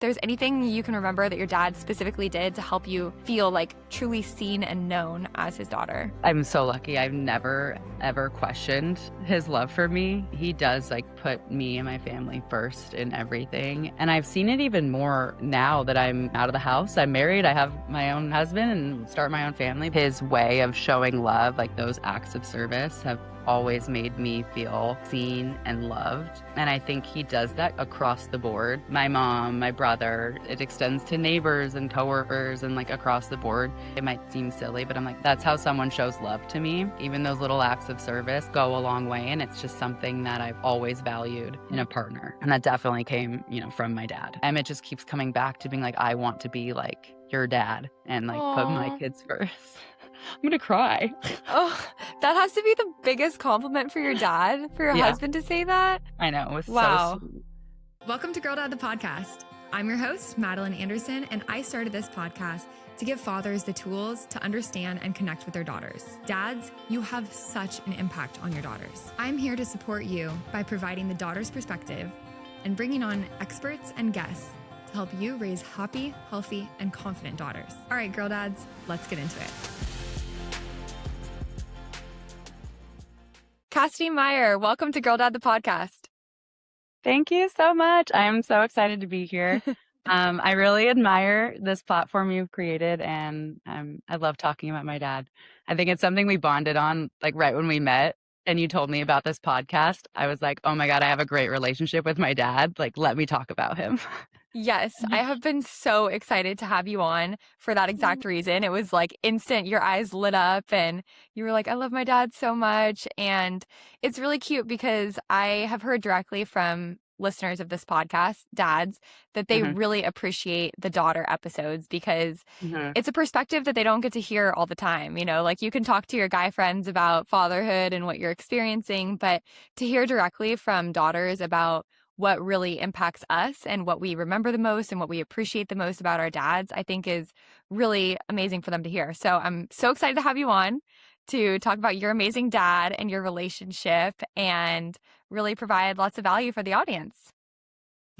there's anything you can remember that your dad specifically did to help you feel like truly seen and known as his daughter. I'm so lucky. I've never, ever questioned his love for me. He does like put me and my family first in everything. And I've seen it even more now that I'm out of the house. I'm married. I have my own husband and start my own family. His way of showing love, like those acts of service, have always made me feel seen and loved. And I think he does that across the board. My mom, my brother, it extends to neighbors and coworkers and like across the board. It might seem silly, but I'm like, that's how someone shows love to me. Even those little acts of service go a long way. And it's just something that I've always valued in a partner. And that definitely came, from my dad. And it just keeps coming back to being like, I want to be like your dad and like put my kids first. I'm going to cry. Oh, that has to be the biggest compliment for your dad, for your husband to say that. I know. It was wow. so sweet. Welcome to Girl Dad, the podcast. I'm your host, Madeline Anderson, and I started this podcast to give fathers the tools to understand and connect with their daughters. Dads, you have such an impact on your daughters. I'm here to support you by providing the daughter's perspective and bringing on experts and guests to help you raise happy, healthy, and confident daughters. All right, girl dads, let's get into it. Cassidy Meyer, welcome to Girl Dad, the podcast. Thank you so much. I'm so excited to be here. I really admire this platform you've created, and I love talking about my dad. I think it's something we bonded on like right when we met, and you told me about this podcast. I was like, oh my God, I have a great relationship with my dad. Like, let me talk about him. Yes, I have been so excited to have you on for that exact reason. It was like instant, your eyes lit up and you were like, I love my dad so much. And it's really cute because I have heard directly from listeners of this podcast, dads, that they really appreciate the daughter episodes because it's a perspective that they don't get to hear all the time. Like you can talk to your guy friends about fatherhood and what you're experiencing, but to hear directly from daughters about what really impacts us and what we remember the most and what we appreciate the most about our dads, I think is really amazing for them to hear. So I'm so excited to have you on to talk about your amazing dad and your relationship and really provide lots of value for the audience.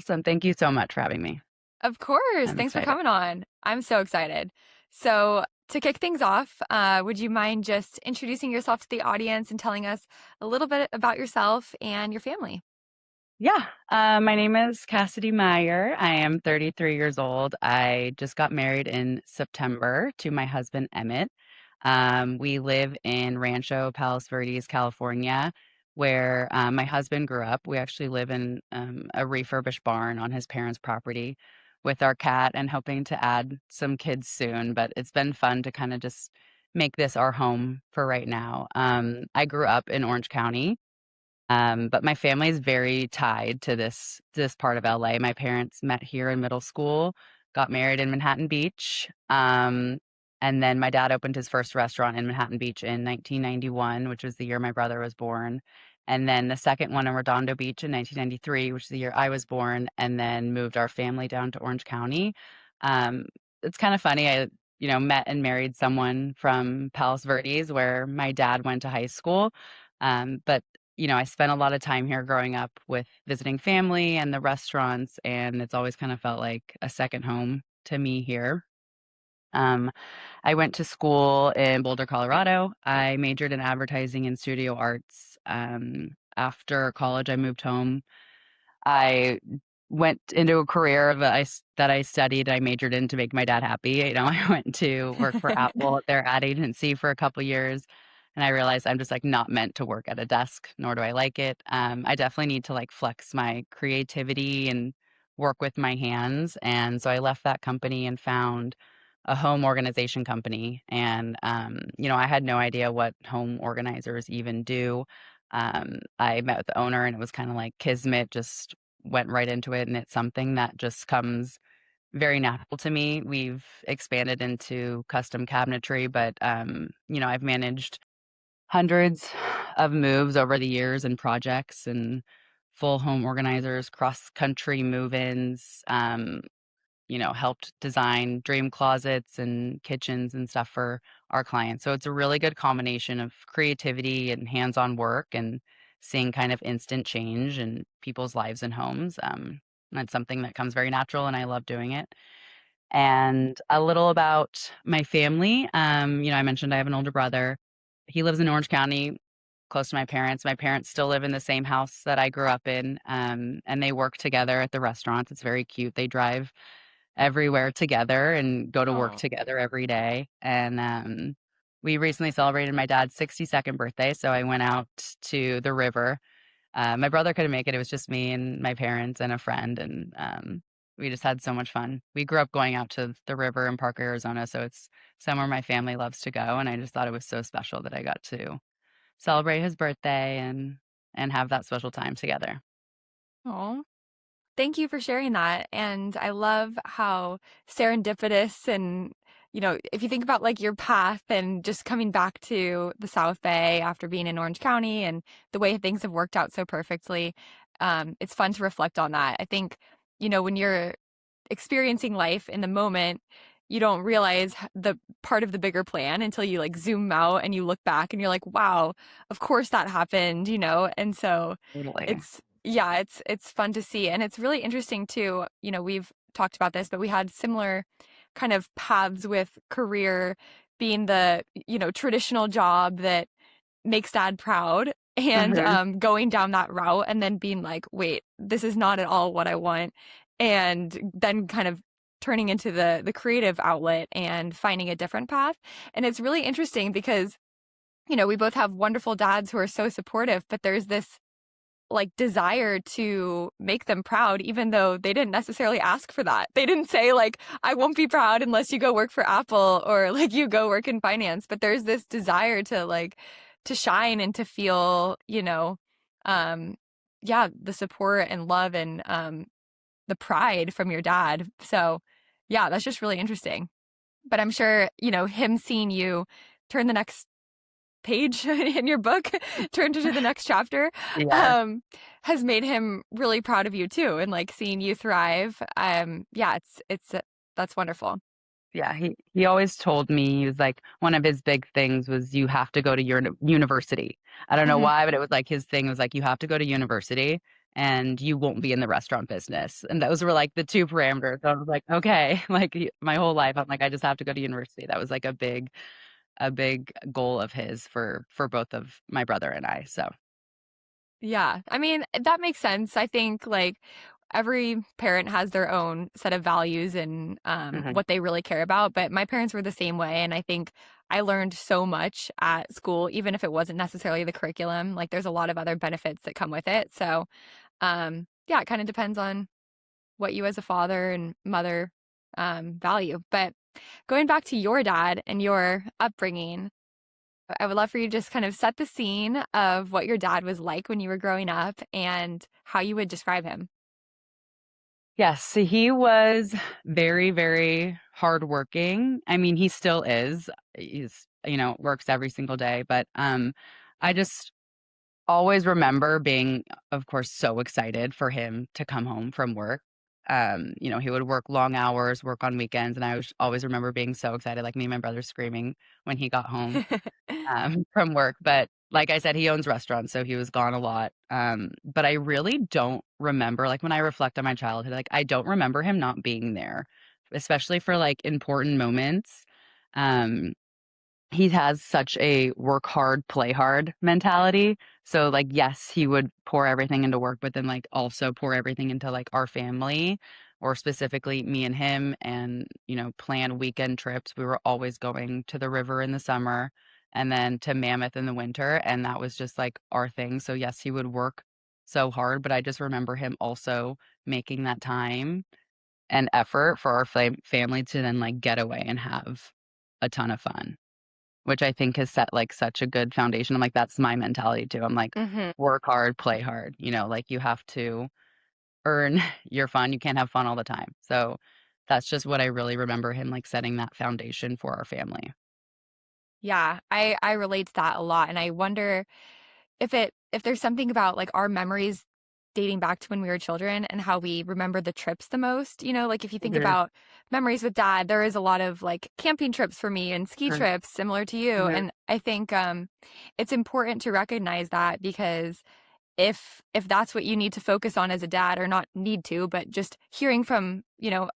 Awesome. Thank you so much for having me. Of course. I'm Thanks excited. for coming on. I'm so excited. So to kick things off, would you mind just introducing yourself to the audience and telling us a little bit about yourself and your family? Yeah. My name is Cassidy Meyer. I am 33 years old. I just got married in September to my husband, Emmett. We live in Rancho Palos Verdes, California, where my husband grew up. We actually live in a refurbished barn on his parents' property with our cat and hoping to add some kids soon. But it's been fun to kind of just make this our home for right now. I grew up in Orange County. But my family is very tied to this part of LA. My parents met here in middle school, got married in Manhattan Beach. And then my dad opened his first restaurant in Manhattan Beach in 1991, which was the year my brother was born. And then the second one in Redondo Beach in 1993, which is the year I was born, and then moved our family down to Orange County. It's kind of funny. I, met and married someone from Palos Verdes where my dad went to high school. But I spent a lot of time here growing up with visiting family and the restaurants, and it's always kind of felt like a second home to me here. I went to school in Boulder, Colorado. I majored in advertising and studio arts. After college, I moved home. I went into a career that I studied. I majored in to make my dad happy. I went to work for Apple at their ad agency for a couple years. And I realized I'm just like not meant to work at a desk, nor do I like it. I definitely need to like flex my creativity and work with my hands. And so I left that company and found a home organization company. And, I had no idea what home organizers even do. I met with the owner and it was kind of like kismet, just went right into it. And it's something that just comes very natural to me. We've expanded into custom cabinetry, but, I've managed hundreds of moves over the years and projects and full home organizers, cross-country move-ins, helped design dream closets and kitchens and stuff for our clients. So it's a really good combination of creativity and hands-on work and seeing kind of instant change in people's lives and homes. And it's something that comes very natural, and I love doing it. And a little about my family. I mentioned I have an older brother. He lives in Orange County, close to my parents. My parents still live in the same house that I grew up in, and they work together at the restaurants. It's very cute. They drive everywhere together and go to work Oh, together every day. And we recently celebrated my dad's 62nd birthday, so I went out to the river. My brother couldn't make it. It was just me and my parents and a friend, and we just had so much fun. We grew up going out to the river in Parker, Arizona, so it's somewhere my family loves to go, and I just thought it was so special that I got to celebrate his birthday and have that special time together. oh. Thank you for sharing that. And I love how serendipitous and, if you think about like your path and just coming back to the South Bay after being in Orange County and the way things have worked out so perfectly, it's fun to reflect on that. I think, when you're experiencing life in the moment, you don't realize the part of the bigger plan until you like zoom out and you look back and you're like, wow, of course that happened. And so Totally. it's fun to see. And it's really interesting too. We've talked about this, but we had similar kind of paths with career being the, traditional job that makes dad proud and Mhm. going down that route and then being like, wait, this is not at all what I want. And then kind of turning into the creative outlet and finding a different path. And it's really interesting because, we both have wonderful dads who are so supportive, but there's this like desire to make them proud, even though they didn't necessarily ask for that. They didn't say like, I won't be proud unless you go work for Apple or like you go work in finance. But there's this desire to like, to shine and to feel, um, yeah, the support and love and the pride from your dad. So yeah, that's just really interesting. But I'm sure, him seeing you turn the next page in your book, turned into the next chapter, Yes. um, has made him really proud of you too, and like seeing you thrive. Yeah, that's wonderful. Yeah, he always told me, he was like, one of his big things was you have to go to your university. I don't know Hmm. why, but it was like his thing was like, you have to go to university and you won't be in the restaurant business. And those were like the two parameters. I was like, okay, like my whole life, I'm like, I just have to go to university. That was like a big goal of his for both of my brother and I. So, Yeah, I mean that makes sense. I think like every parent has their own set of values and mhm, what they really care about. But my parents were the same way, and I think I learned so much at school, even if it wasn't necessarily the curriculum. Like there's a lot of other benefits that come with it. So yeah, it kind of depends on what you as a father and mother value. But going back to your dad and your upbringing, I would love for you to just kind of set the scene of what your dad was like when you were growing up and how you would describe him. yes, he was very, very hardworking. I mean, he still is. He's, works every single day, but I just always remember being, of course, so excited for him to come home from work. He would work long hours, work on weekends, and I always remember being so excited, like me and my brother screaming when he got home from work. But like I said, he owns restaurants, so he was gone a lot. But I really don't remember, like when I reflect on my childhood, like I don't remember him not being there, especially for like important moments. Um, he has such a work hard, play hard mentality. So like, yes, he would pour everything into work, but then like also pour everything into like our family or specifically me and him and, plan weekend trips. We were always going to the river in the summer and then to Mammoth in the winter. And that was just like our thing. So yes, he would work so hard, but I just remember him also making that time and effort for our family to then like get away and have a ton of fun, which I think has set, like, such a good foundation. I'm like, that's my mentality too. I'm like, Hmm. work hard, play hard, like, you have to earn your fun. You can't have fun all the time. So, that's just what I really remember him, like, setting that foundation for our family. Yeah, I relate to that a lot, and I wonder if there's something about like our memories dating back to when we were children and how we remember the trips the most. Like if you think Mhm, about memories with dad, there is a lot of like camping trips for me and ski mhm, trips similar to you, mhm, and I think it's important to recognize that because if that's what you need to focus on as a dad, or not need to, but just hearing from,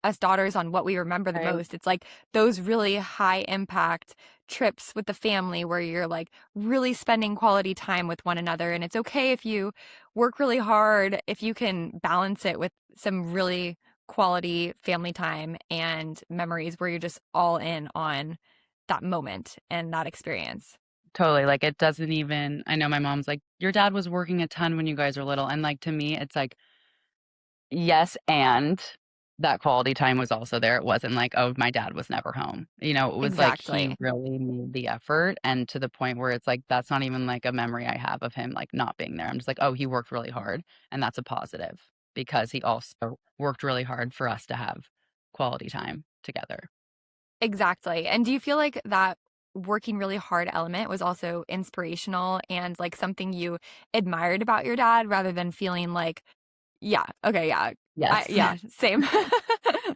us daughters on what we remember the Right. most, it's like those really high impact trips with the family where you're like really spending quality time with one another. And it's okay if you work really hard, if you can balance it with some really quality family time and memories where you're just all in on that moment and that experience. Totally. Like it doesn't even, I know my mom's like, your dad was working a ton when you guys were little. And like to me, it's like, yes, and that quality time was also there. It wasn't like, oh, my dad was never home. It was like he Exactly. really made the effort, and to the point where it's like that's not even like a memory I have of him like not being there. I'm just like, oh, he worked really hard, and that's a positive because he also worked really hard for us to have quality time together. Exactly. And do you feel like that working really hard element was also inspirational and like something you admired about your dad rather than feeling like, yeah, okay, yeah. Yes. Yeah, same.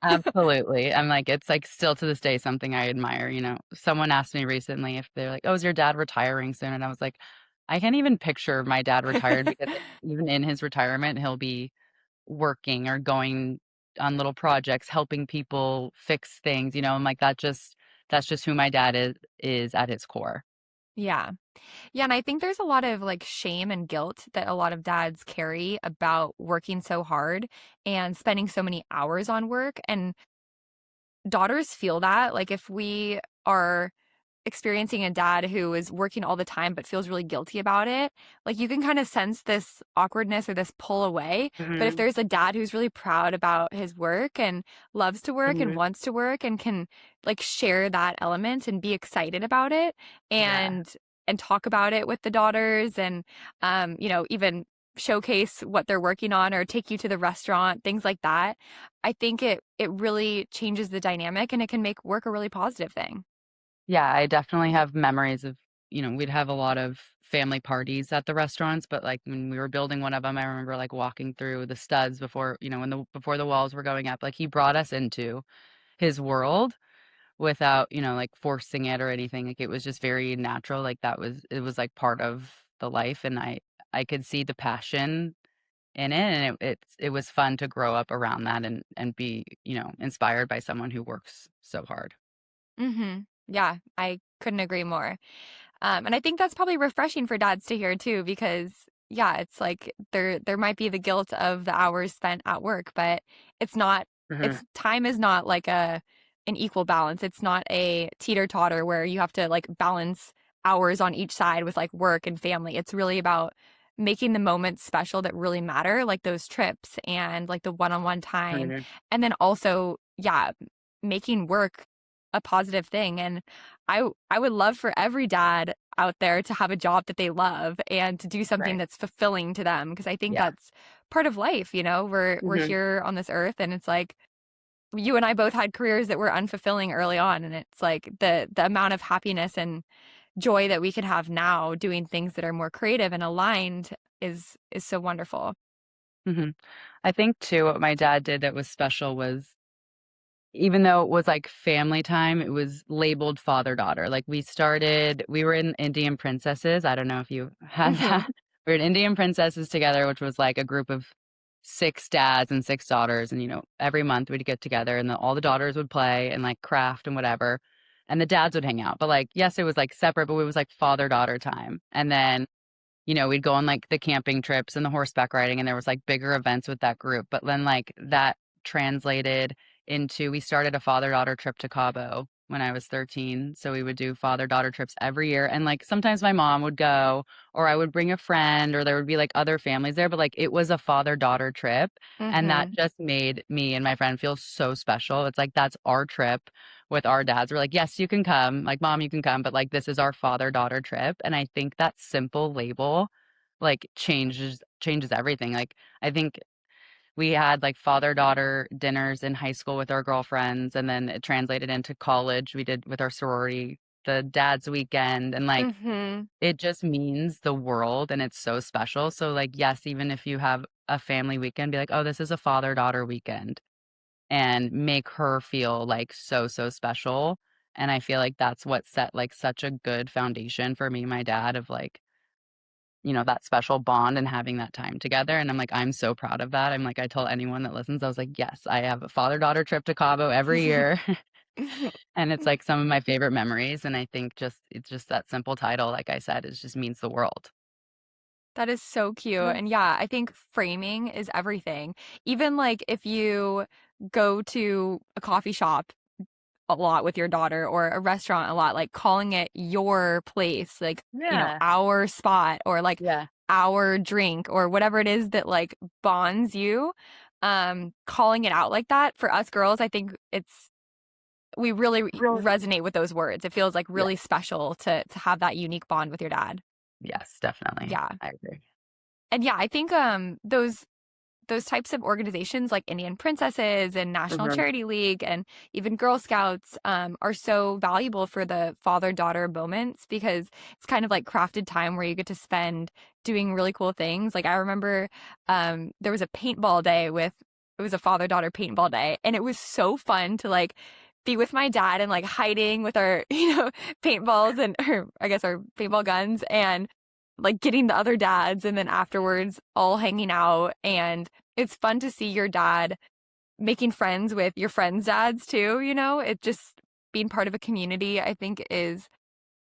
Absolutely. I'm like, it's like still to this day something I admire. Someone asked me recently if they're like, oh, is your dad retiring soon? And I was like, I can't even picture my dad retired because like, even in his retirement, he'll be working or going on little projects, helping people fix things. I'm like, that's just who my dad is at his core. Yeah. Yeah, and I think there's a lot of like shame and guilt that a lot of dads carry about working so hard and spending so many hours on work, and daughters feel that. Like if we are experiencing a dad who is working all the time but feels really guilty about it, like you can kind of sense this awkwardness or this pull away. But if Hmm. there's a dad who's really proud about his work and loves to work and Hmm. wants to work and can like share that element and be excited about it Yeah. and talk about it with the daughters and even showcase what they're working on or take you to the restaurant, things like that. I think it really changes the dynamic and it can make work a really positive thing. Yeah, I definitely have memories of, we'd have a lot of family parties at the restaurants, but like when we were building one of them, I remember like walking through the studs before, before the walls were going up. Like he brought us into his world without, like forcing it or anything. Like it was just very natural. Like it was like part of the life, and I could see the passion in it, and it was fun to grow up around that and be, inspired by someone who works so hard. Yeah, I couldn't agree more. And I think that's probably refreshing for dads to hear too, because yeah, it's like there might be the guilt of the hours spent at work, but it's not Hmm. it's time is not like an equal balance. It's not a teeter-totter where you have to like balance hours on each side with like work and family. It's really about making the moments special that really matter, like those trips and like the one-on-one time. Hmm. And then also, yeah, making work a positive thing. And I would love for every dad out there to have a job that they love and to do something Right. that's fulfilling to them, because I think Yeah. that's part of life. We're Hmm. here on this earth, and it's like you and I both had careers that were unfulfilling early on, and it's like the amount of happiness and joy that we can have now doing things that are more creative and aligned is so wonderful. Hmm. I think too, what my dad did that was special was even though it was like family time, it was labeled father-daughter. Like we were in Indian Princesses. I don't know if you had Hmm. that. We were in Indian Princesses together, which was like a group of six dads and six daughters. And, every month we'd get together and all the daughters would play and like craft and whatever. And the dads would hang out. But like, yes, it was like separate, but it was like father-daughter time. And then we'd go on like the camping trips and the horseback riding, and there was like bigger events with that group. But then like that translated into we started a father-daughter trip to Cabo when I was 13. So we would do father-daughter trips every year. And like sometimes my mom would go, or I would bring a friend, or there would be like other families there, but like it was a father-daughter trip. And that Hmm. just made me and my friend feel so special. It's like that's our trip with our dads. We're like, yes, you can come. Like, mom, you can come, but like this is our father-daughter trip. And I think that simple label like changes everything. Like I think we had like father-daughter dinners in high school with our girlfriends, and then it translated into college. We did with our sorority the dad's weekend, and like Hmm. it just means the world, and it's so special. So like yes, even if you have a family weekend, be like, oh, this is a father-daughter weekend, and make her feel like so, so special. And I feel like that's what set like such a good foundation for me and my dad of like that special bond and having that time together. And I'm like, I'm so proud of that. I'm like, I tell anyone that listens, I was like, yes, I have a father-daughter trip to Cabo every year. And it's like some of my favorite memories. And I think it's just that simple title, like I said, it just means the world. That is so cute. And yeah, I think framing is everything. Even like if you go to a coffee shop a lot with your daughter or a restaurant a lot, like calling it your place, like, Yeah. our spot or like Yeah. our drink or whatever it is that like bonds you. Calling it out like that for us girls, I think we really Really? resonate with those words. It feels like Yeah. really special to have that unique bond with your dad. Yes, definitely. Yeah. I agree. And yeah, I think those types of organizations like Indian Princesses and National Mhm. Charity League and even Girl Scouts are so valuable for the father-daughter moments because it's kind of like crafted time where you get to spend doing really cool things. Like I remember there was a paintball day it was a father-daughter paintball day, and it was so fun to like be with my dad and like hiding with our, paintballs and or I guess our paintball guns and like getting the other dads and then afterwards all hanging out. And it's fun to see your dad making friends with your friends' dads too, It just being part of a community, I think is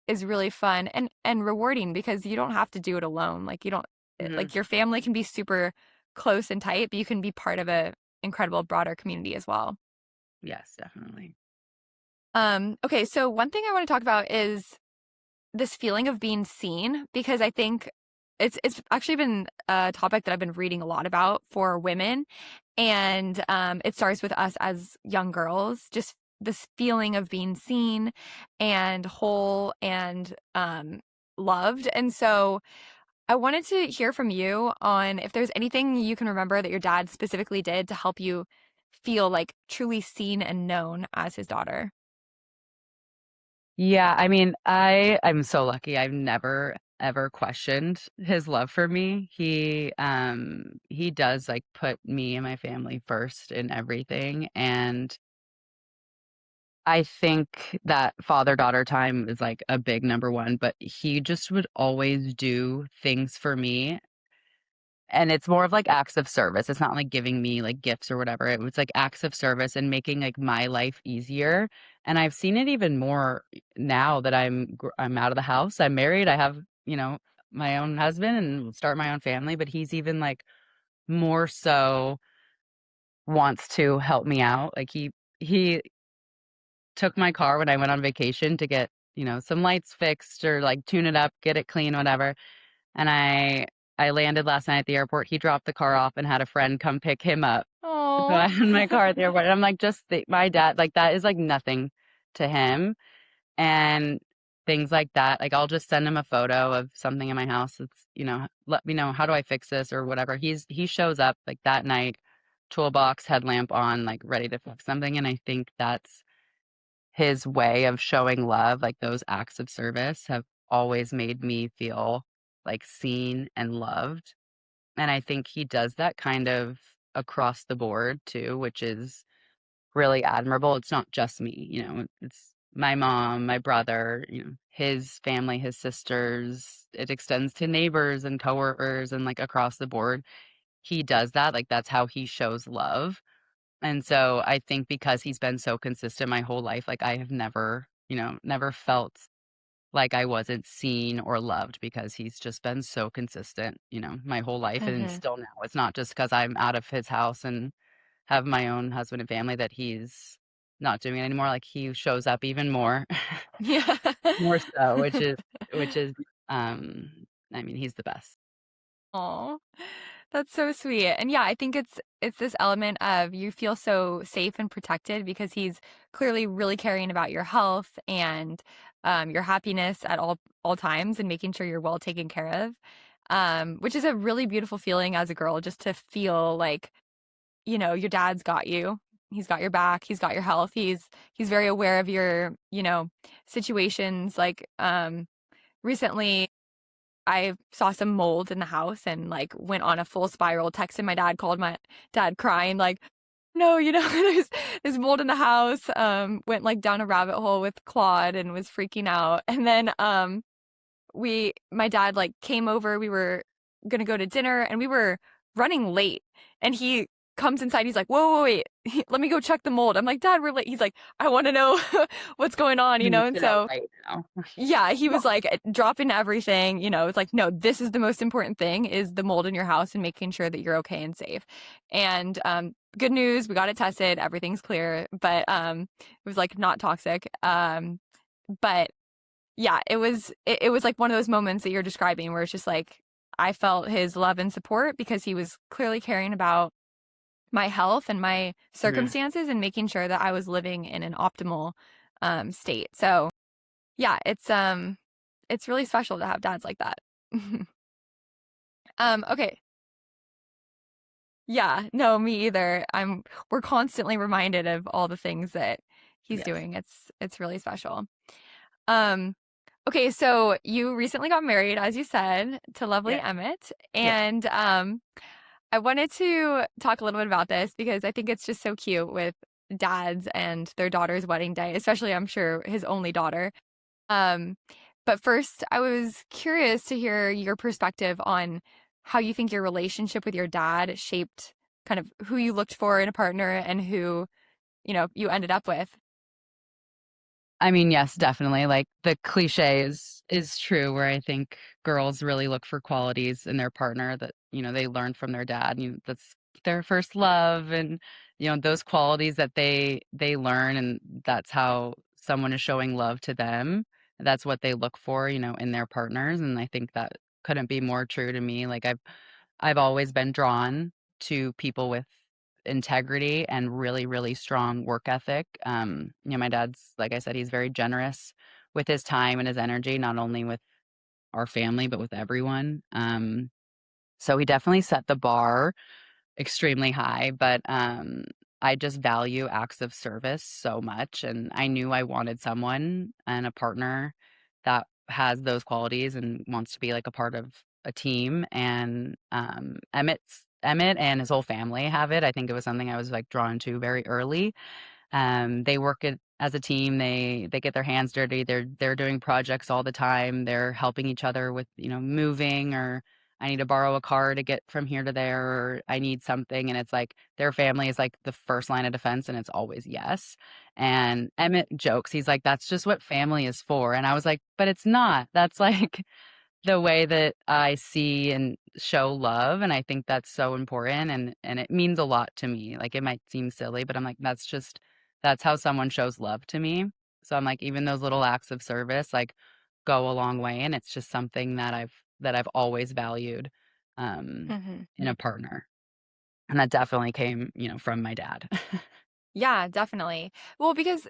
really fun and rewarding because you don't have to do it alone. Like you don't Mhm. like your family can be super close and tight, but you can be part of a incredible broader community as well. Yes, definitely. Okay, so one thing I want to talk about is this feeling of being seen because I think it's actually been a topic that I've been reading a lot about for women, and it starts with us as young girls, just this feeling of being seen and whole and loved. And so I wanted to hear from you on if there's anything you can remember that your dad specifically did to help you feel like truly seen and known as his daughter. Yeah, I mean, I'm so lucky. I've never ever questioned his love for me. He does like put me and my family first in everything, and I think that father-daughter time is like a big number one, but he just would always do things for me. And it's more of like acts of service. It's not like giving me like gifts or whatever. It was like acts of service and making like my life easier. And I've seen it even more now that I'm out of the house. I'm married. I have, my own husband and start my own family, but he's even like more so wants to help me out. Like he took my car when I went on vacation to get, some lights fixed or like tune it up, get it clean, whatever. And I landed last night at the airport. He dropped the car off and had a friend come pick him up. So I Oh, had my car at the airport. And I'm like, my dad, like that is like nothing to him. And things like that. Like I'll just send him a photo of something in my house. It's, let me know how do I fix this or whatever. He shows up like that night, toolbox, headlamp on, like ready to fix something. And I think that's his way of showing love. Like those acts of service have always made me feel like seen and loved. And I think he does that kind of across the board too, which is really admirable. It's not just me, it's my mom, my brother, his family, his sisters. It extends to neighbors and coworkers and like across the board. He does that. Like that's how he shows love. And so I think because he's been so consistent my whole life, like I have never, never felt like I wasn't seen or loved because he's just been so consistent, my whole life and hmm. still now. It's not just because I'm out of his house and have my own husband and family that he's not doing it anymore. Like he shows up even more, Yeah. more so, which is, um, I mean, he's the best. Oh, that's so sweet. And yeah, I think it's this element of you feel so safe and protected because he's clearly really caring about your health and your happiness at all times and making sure you're well taken care of. Which is a really beautiful feeling as a girl just to feel like, your dad's got you. He's got your back, he's got your health. He's very aware of your, situations like recently I saw some mold in the house and like went on a full spiral, texted my dad, called my dad crying, like, no, there's mold in the house. Went like down a rabbit hole with Claude and was freaking out. And then my dad like came over, we were gonna go to dinner and we were running late and he comes inside, he's like, whoa, whoa, wait, let me go check the mold. I'm like, Dad, we're late. He's like, I want to know what's going on, You need and to know so right now. yeah, he was like dropping everything, it's like, no, this is the most important thing is the mold in your house and making sure that you're okay and safe. And good news, we got it tested, everything's clear, but it was like not toxic. But yeah, it was like one of those moments that you're describing where it's just like I felt his love and support because he was clearly caring about my health and my Mhm. circumstances and making sure that I was living in an optimal state. So yeah, it's really special to have dads like that. Okay. Yeah, no, me either. We're constantly reminded of all the things that he's Yes. doing. It's really special. Um, okay, so you recently got married, as you said, to lovely Yes. Emmett, Yes. and I wanted to talk a little bit about this because I think it's just so cute with dads and their daughter's wedding day, especially I'm sure his only daughter. Um, but first, I was curious to hear your perspective on how you think your relationship with your dad shaped kind of who you looked for in a partner and who, you ended up with. I mean, yes, definitely. Like the cliche is true where I think girls really look for qualities in their partner that, they learned from their dad. That's their first love and those qualities that they learn and that's how someone is showing love to them. That's what they look for, in their partners. And I think that couldn't be more true to me. Like I've always been drawn to people with integrity and really, really strong work ethic. My dad's, like I said, he's very generous with his time and his energy, not only with our family, but with everyone. So he definitely set the bar extremely high, but I just value acts of service so much. And I knew I wanted someone and a partner that has those qualities and wants to be like a part of a team. And Emmett and his whole family have it. I think it was something I was like drawn to very early. They work it as a team. They get their hands dirty. They're doing projects all the time. They're helping each other with, moving or I need to borrow a car to get from here to there or I need something. And it's like their family is like the first line of defense and it's always yes. And Emmett jokes, he's like, that's just what family is for. And I was like, but it's not. That's like the way that I see and show love, and I think that's so important, and it means a lot to me. Like, it might seem silly, but I'm like, that's how someone shows love to me. So I'm like, even those little acts of service, like, go a long way, and it's just something that I've always valued, um, Hmm. in a partner, and that definitely came, from my dad. Yeah, definitely. Well, because,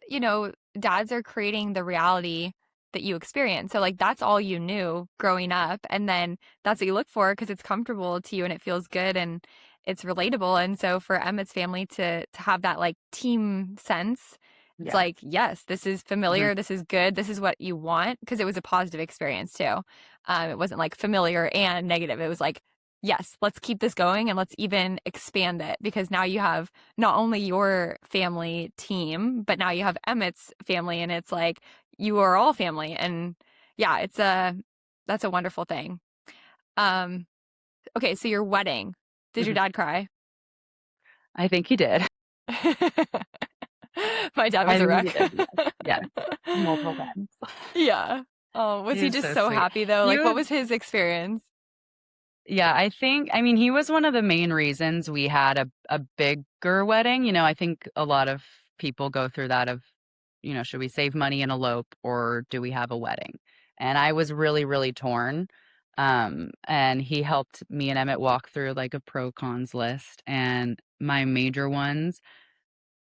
dads are creating the reality that you experience. So, like, that's all you knew growing up. And then that's what you look for because it's comfortable to you and it feels good and it's relatable. And so, for Emmett's family to have that like team sense, it's Yeah. like, yes, this is Mhm. familiar. This is good. This is what you want because it was a positive experience too. It wasn't like familiar and negative. It was like, yes, let's keep this going and let's even expand it because now you have not only your family team, but now you have Emmett's family, and it's like you are all family. And yeah, that's a wonderful thing. Um, okay, so your wedding, did your Mhm. dad cry? I think he did. My dad was I a think he wreck. did, yes. Yes. Multiple times. Yeah. Oh, was He he was just so so sweet. happy though? He Like, what was was his experience? Yeah, I mean, he was one of the main reasons we had a bigger wedding. I think a lot of people go through that of, should we save money and elope or do we have a wedding? And I was really, really torn. And he helped me and Emmett walk through like a pro cons list. And my major ones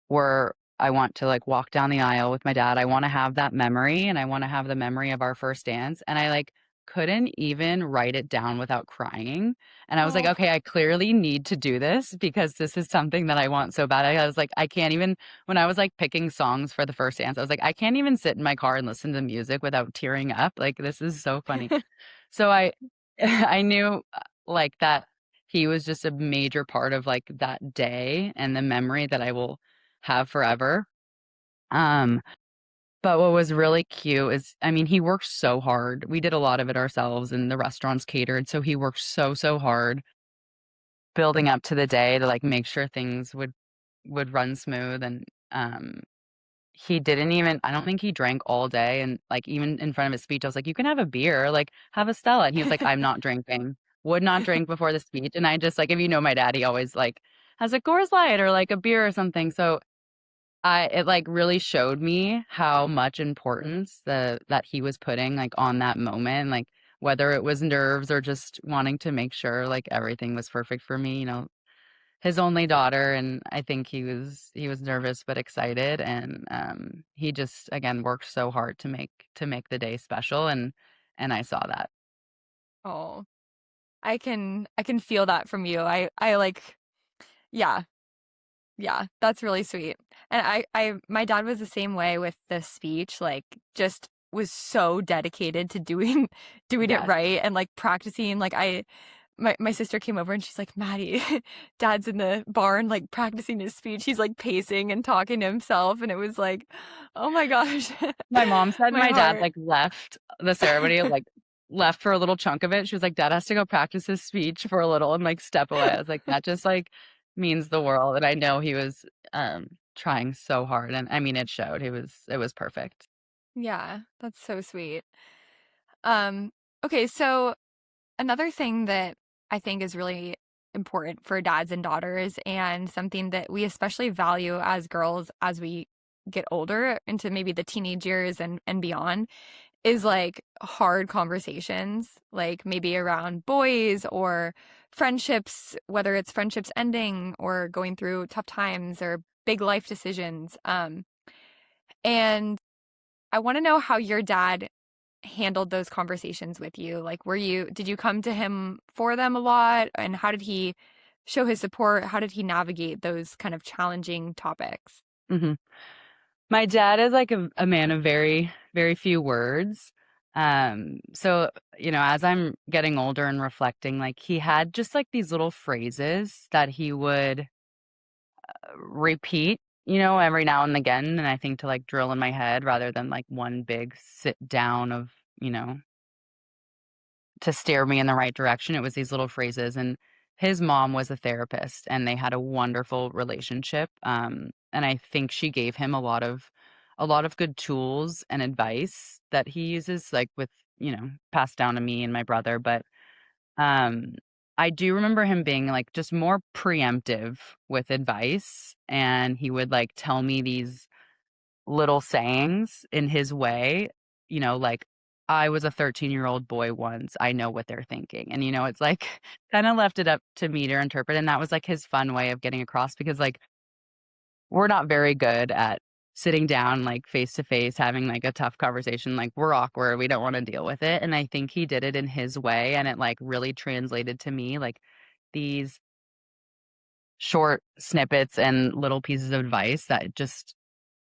where I want to like walk down the aisle with my dad. I want to have that memory and I want to have the memory of our first dance. And I like couldn't even write it down without crying. And I was like, Oh, okay, I clearly need to do this because this is something that I want so bad. I was like, I can't even, when I was like picking songs for the first dance, I was like, I can't even sit in my car and listen to music without tearing up. Like, this is so funny. So I knew like that he was just a major part of like that day and the memory that I will have forever. Um, But what was really cute is, I mean, he worked so hard. We did a lot of it ourselves and the restaurants catered, so he worked so hard building up to the day to, like, make sure things would run smooth, and, um, he didn't even I don't think he drank all day, and, like, even in front of his speech, I was like, "You can have a beer, like, have a Stella," and he was like, "I'm not drinking." Would not drink before the speech, and I just like, if you know my dad, he always, like, has a Coors Light or, like, a beer or something, so it, like, really showed me how much importance that he was putting, like, on that moment, like, whether it was nerves or just wanting to make sure, like, everything was perfect for me, his only daughter, and I think he was nervous but excited, and, he just, again, worked so hard to make the day special, and I saw that. Oh, I can feel that from you. I like yeah. Yeah, that's really sweet. And my dad was the same way with the speech, like, just was so dedicated to doing doing it Yes. right and, like, practicing, like, my sister came over and she's like, "Maddie, dad's in the barn, like, practicing his speech." He's, like, pacing and talking to himself, and it was like, oh my gosh, My mom said my my dad, heart. like, left the ceremony, like, left for a little chunk of it. She was like, "Dad has to go practice his speech for a little and, like, step away." I was like, "That just, like, means the world," and I know he was, trying so hard, and, I mean, it showed. It was perfect. Yeah, that's so sweet. Um, okay, so another thing that I think is really important for dads and daughters, and something that we especially value as girls as we get older into maybe the teenage years and beyond, is like hard conversations, like maybe around boys or friendships, whether it's friendships ending or going through tough times or big life decisions. And I want to know how your dad handled those conversations with you? Like, did you come to him for them a lot? And how did he show his support? How did he navigate those kind of challenging topics? Mhm. My dad is, like, a man of very, very few words. So, as I'm getting older and reflecting, like, he had just, like, these little phrases that he would repeat, every now and again, and I think to, like, drill in my head rather than, like, one big sit down of, you know, to steer me in the right direction. It was these little phrases, and his mom was a therapist, and they had a wonderful relationship, and I think she gave him a lot of good tools and advice that he uses, like, with, passed down to me and my brother, but, um, I do remember him being, like, just more preemptive with advice, and he would, like, tell me these little sayings in his way, like, "I was a 13-year-old boy once, I know what they're thinking," and, it's like, kinda left it up to me to interpret, and that was, like, his fun way of getting across because, like, we're not very good at sitting down, like, face to face, having, like, a tough conversation, like, we're awkward, we don't wanna deal with it, and I think he did it in his way, and it, like, really translated to me, like, these short snippets and little pieces of advice that just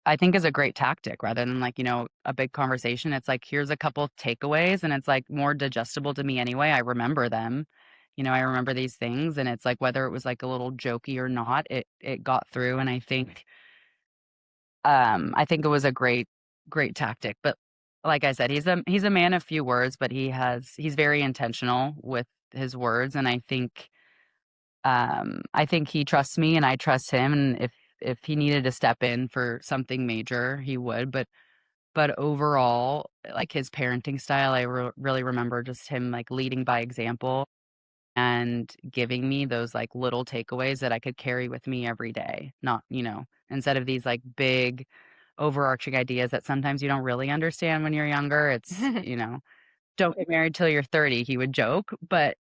I think is a great tactic rather than, like, a big conversation. It's like, here's a couple of takeaways, and it's, like, more digestible to me anyway. I remember them. I remember these things, and it's like whether it was, like, a little jokey or not, it got through, and I think it was a great tactic. But like I said, he's a man of few words, but he's very intentional with his words, and I think he trusts me and I trust him, and if he needed to step in for something major, he would, but overall, like, his parenting style, I really remember just him, like, leading by example and giving me those, like, little takeaways that I could carry with me every day, not, instead of these, like, big overarching ideas that sometimes you don't really understand when you're younger, it's, "Don't get married till you're 30," he would joke, but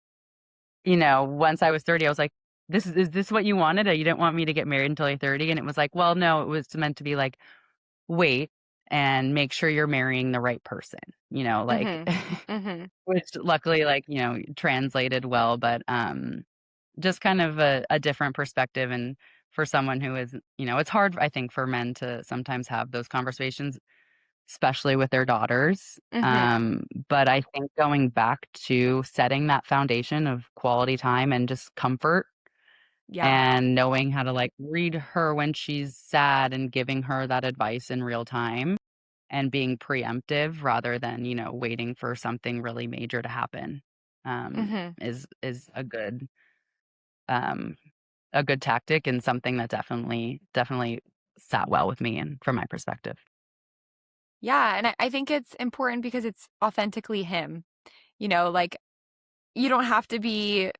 once I was 30, I was like, "Is this what you wanted? You didn't want me to get married until you're 30?" And it was like, "Well, no, it was meant to be like, wait and make sure you're marrying the right person," like, Mhm. Mhm. which luckily, like, translated well, but, just kind of a different perspective and for someone who is it's hard, I think, for men to sometimes have those conversations, especially with their daughters. Mhm. But I think going back to setting that foundation of quality time and just comfort Yeah. and knowing how to, like, read her when she's sad and giving her that advice in real time. and being preemptive rather than, waiting for something really major to happen, Hmm. is um, a good tactic and something that definitely sat well with me and from my perspective. Yeah. And I think it's important because it's authentically him. Like you don't have to be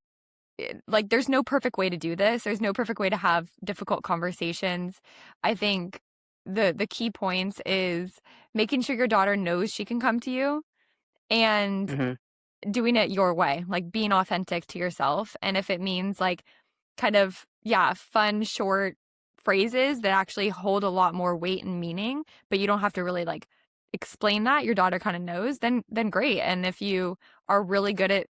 like, there's no perfect way to do this. There's no perfect way to have difficult conversations. I think the key points is making sure your daughter knows she can come to you and Mhm. doing it your way, like being authentic to yourself. And if it means like kind of, yeah, fun, short phrases that actually hold a lot more weight and meaning, but you don't have to really like explain that, your daughter kind of knows, then great. And if you are really good at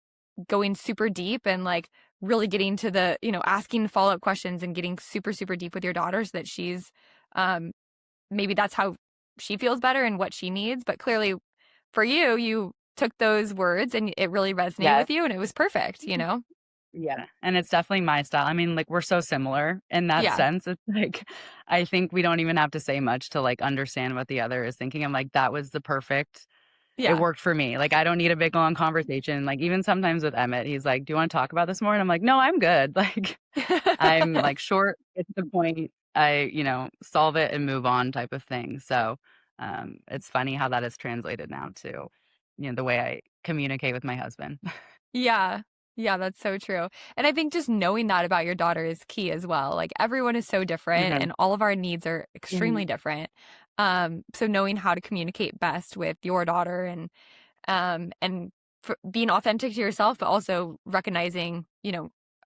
going super deep and like really getting to the, asking follow-up questions and getting super, super deep with your daughter so that she's um maybe that's how she feels better and what she needs. But clearly for you, you took those words and it really resonated Yes. with you and it was perfect, Yeah, and it's definitely my style. I mean, like, we're so similar in that Yeah. sense. It's like, I think we don't even have to say much to, like, understand what the other is thinking. I'm like, "That was the perfect it Yeah. worked for me." Like, I don't need a big, long conversation. Like, even sometimes with Emmett, he's like, "Do you wanna talk about this more?" And I'm like, "No, I'm good." Like, I'm, like, short, get to the point, solve it and move on type of thing. So, it's funny how that is translated now to, the way I communicate with my husband. Yeah. Yeah, that's so true. And I think just knowing that about your daughter is key as well. Like everyone is so different Mhm. and all of our needs are extremely Mhm. different. So knowing how to communicate best with your daughter and being authentic to yourself, but also recognizing,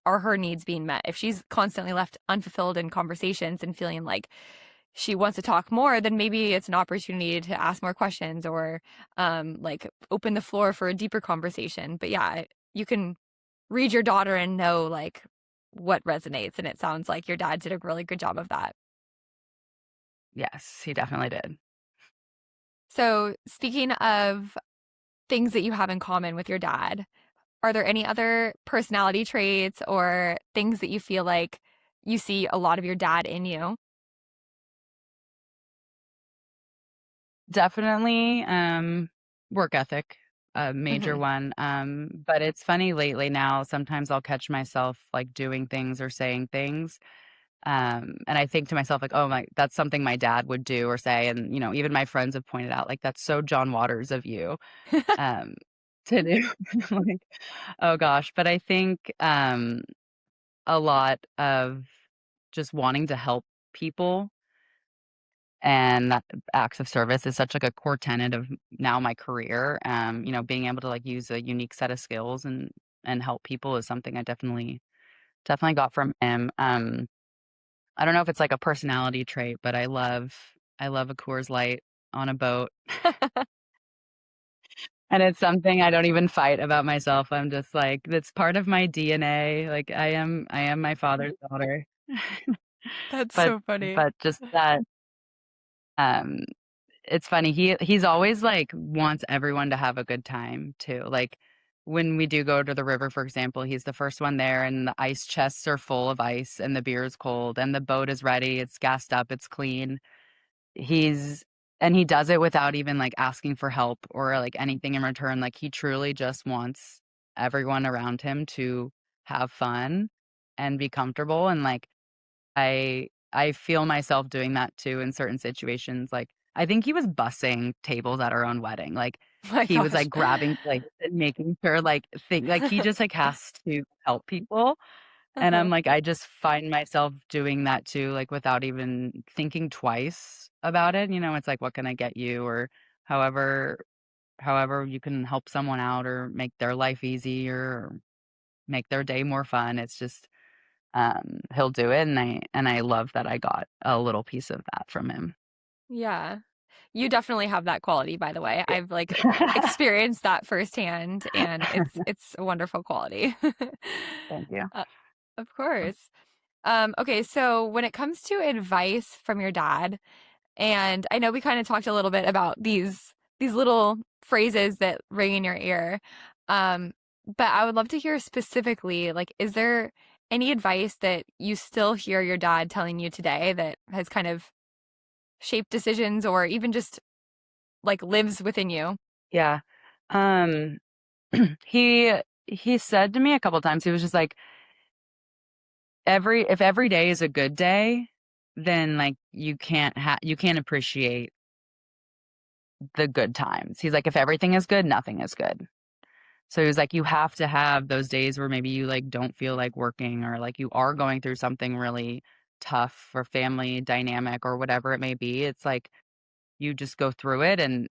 are her needs being met? If she's constantly left unfulfilled in conversations and feeling like she wants to talk more, then maybe it's an opportunity to ask more questions or like open the floor for a deeper conversation. But yeah, you can read your daughter and know like what resonates. And it sounds like your dad did a really good job of that. Yes, he definitely did. So, speaking of things that you have in common with your dad, are there any other personality traits or things that you feel like you see a lot of your dad in you? Definitely, work ethic, a major Hmm. one, but it's funny lately now, sometimes I'll catch myself, like, doing things or saying things, and I think to myself, like, "Oh, my that's something my dad would do or say," and, even my friends have pointed out, like, "That's so John Waters of you," um, to do. Like, oh gosh, but I think, a lot of just wanting to help people and that acts of service is such like a core tenet of now my career. Being able to like use a unique set of skills and help people is something I definitely got from him. I don't know if it's like a personality trait, but I love a Coors Light on a boat. And it's something I don't even fight about myself. I'm just like, it's part of my DNA. Like I am my father's daughter. That's But so funny. but just that um it's funny, he's always, like, wants everyone to have a good time too, like, when we do go to the river, for example, he's the first one there, and the ice chests are full of ice, and the beer is cold, and the boat is ready, it's gassed up, it's clean. He's and he does it without even, like, asking for help or, like, anything in return, like, he truly just wants everyone around him to have fun and be comfortable, and, like, I feel myself doing that too in certain situations, like, I think he was bussing tables at our own wedding, like, My he was, gosh. like, grabbing plates and making sure, he just, like, has to help people, and I'm Uh-huh. like, I just find myself doing that too, like, without even thinking twice about it, it's like, "What can I get you?" Or however however you can help someone out or make their life easier or make their day more fun, it's just he'll do it, and I love that I got a little piece of that from him. Yeah. You definitely have that quality, by the way. I've like Yeah. experienced that firsthand and it's a wonderful quality. Thank you. uh, of course. Okay, so when it comes to advice from your dad, and I know we kind of talked a little bit about these little phrases that ring in your ear. Um, but I would love to hear specifically, like, is there any advice that you still hear your dad telling you today that has kind of shaped decisions or even just like lives within you? Yeah. Um, he he said to me a couple times, he was just like, if every day is a good day, then like you can't appreciate the good times. He's like, if everything is good, nothing is good. So he was like, you have to have those days where maybe you like don't feel like working, or like you are going through something really tough or family dynamic or whatever it may be. It's like you just go through it and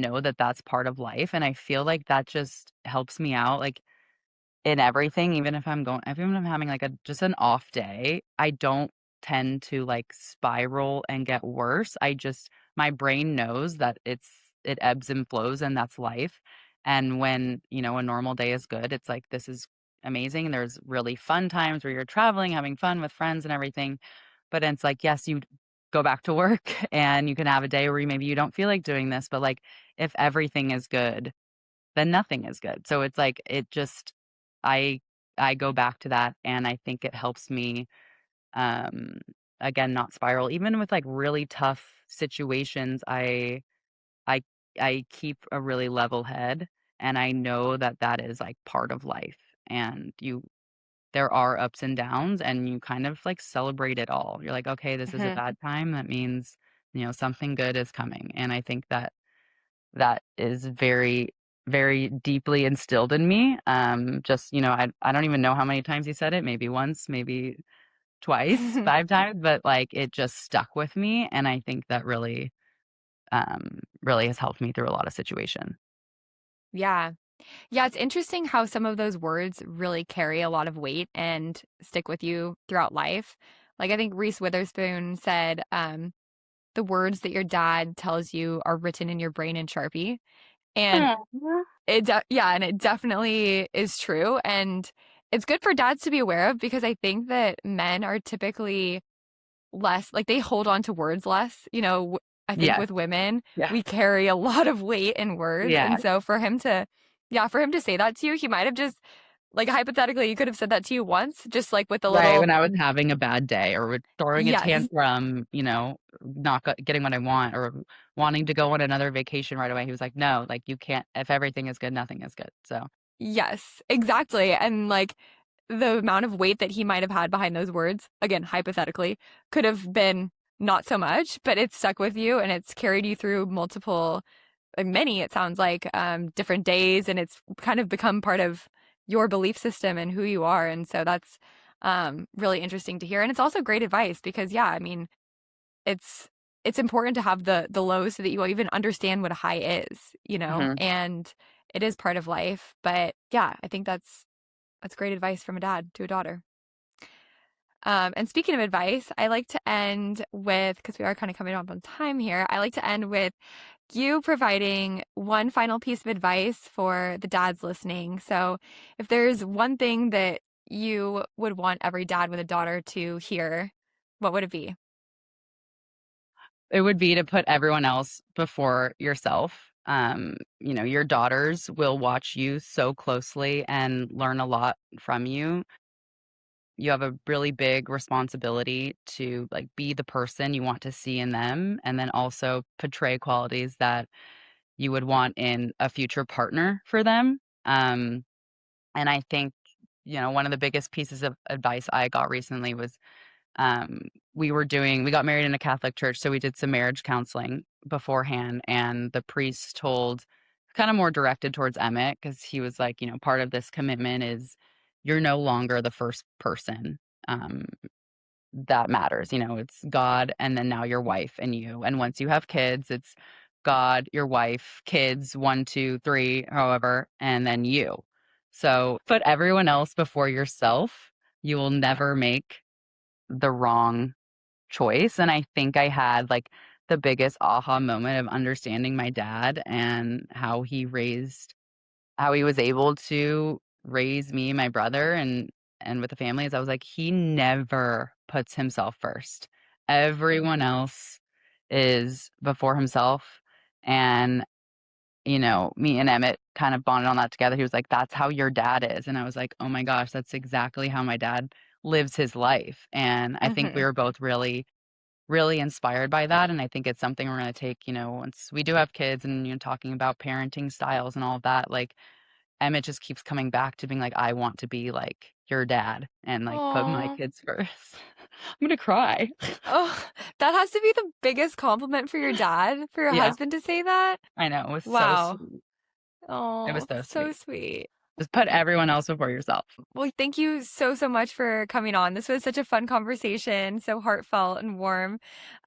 know that that's part of life. And I feel like that just helps me out. Like in everything, even if I'm having like just an off day, I don't tend to like spiral and get worse. My brain knows that it ebbs and flows and that's life. And when, a normal day is good, it's like, this is amazing. There's really fun times where you're traveling, having fun with friends and everything. But it's like, yes, you go back to work and you can have a day where maybe you don't feel like doing this, but like if everything is good, then nothing is good. So it's like I I go back to that, and I think it helps me, um, again, not spiral. Even with like really tough situations, I I keep a really level head, and I know that that is like part of life. And there are ups and downs, and you kind of like celebrate it all. You're like, okay, this is a Mhm. bad time. That means something good is coming, and I think that is very, very deeply instilled in me. Just, I don't even know how many times he said it, maybe once, maybe twice, 5 times, but like it just stuck with me. And I think that really has helped me through a lot of situation. Yeah. Yeah, it's interesting how some of those words really carry a lot of weight and stick with you throughout life. Like I think Reese Witherspoon said, the words that your dad tells you are written in your brain in Sharpie. And Aw. yeah, and it definitely is true. And it's good for dads to be aware of because I think that men are typically less like they hold on to words less. I think Yes. with women, Yeah. we carry a lot of weight in words. Yeah. And so for him to say that to you, he might have just like hypothetically, you could have said that to you once, just like with a Right. little When I was having a bad day or with throwing a yes, tantrum, getting what I want or wanting to go on another vacation right away. He was like, no, like you can't, if everything is good, nothing is good. So, yes, exactly. And like the amount of weight that he might have had behind those words, again, hypothetically, could have been not so much, but it's stuck with you and it's carried you through multiple, many, it sounds like, different days. And it's kind of become part of your belief system and who you are. And so that's really interesting to hear. And it's also great advice because, yeah, I mean, it's, it's important to have the lows so that you even understand what a high is, mhm. and it is part of life. But yeah, I think that's great advice from a dad to a daughter. And speaking of advice, I like to end with, because we are kind of coming up on time here, I like to end with you providing one final piece of advice for the dads listening. So, if there's one thing that you would want every dad with a daughter to hear, what would it be? It would be to put everyone else before yourself. Your daughters will watch you so closely and learn a lot from you. You have a really big responsibility to like be the person you want to see in them, and then also portray qualities that you would want in a future partner for them. And I think, one of the biggest pieces of advice I got recently was um, we got married in a Catholic church, so we did some marriage counseling beforehand, and the priest told kind of more directed towards Emmett because he was like, part of this commitment is you're no longer the first person um, that matters. It's God, and then now your wife and you. And once you have kids, it's God, your wife, kids, one, two, three, however, and then you. So put everyone else before yourself. You will never make the wrong choice. And I think I had like the biggest aha moment of understanding my dad and how he was able to raise me and my brother and with the families. I was like, he never puts himself first. Everyone else is before himself. And me and Emmett kind of bonded on that together. He was like, that's how your dad is. And I was like, oh my gosh, that's exactly how my dad lives his life. And I think we Hmm. were both really really inspired by that, and I think it's something we're gonna take, once we do have kids and, talking about parenting styles and all of that, like, Emmett just keeps coming back to being like, "I want to be like your dad and, like, put my Oh, kids first." I'm gonna cry. oh, that has to be the biggest compliment for your dad, for your Yeah, husband to say that. I know, it was so Wow. sweet. It was Oh, so so sweet. sweet. Just put everyone else before yourself. Well, thank you so, so much for coming on. This was such a fun conversation, so heartfelt and warm.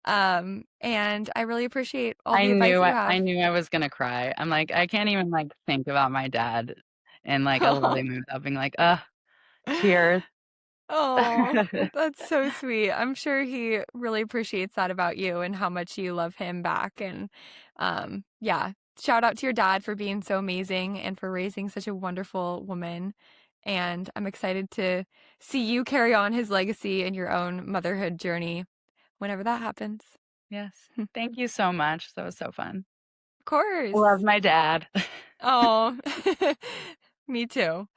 And I really appreciate all I the advice knew that you I have. knew I was gonna cry. I'm like, I can't even, like, think about my dad in, like, a loving mood without being like, "Ugh, tears." Oh, well, that's so sweet. I'm sure he really appreciates that about you and how much you love him back. And yeah, shout out to your dad for being so amazing and for raising such a wonderful woman. And I'm excited to see you carry on his legacy in your own motherhood journey whenever that happens. Yes. Of Thank you so much. That was so fun. Love course. my dad. Oh, me too.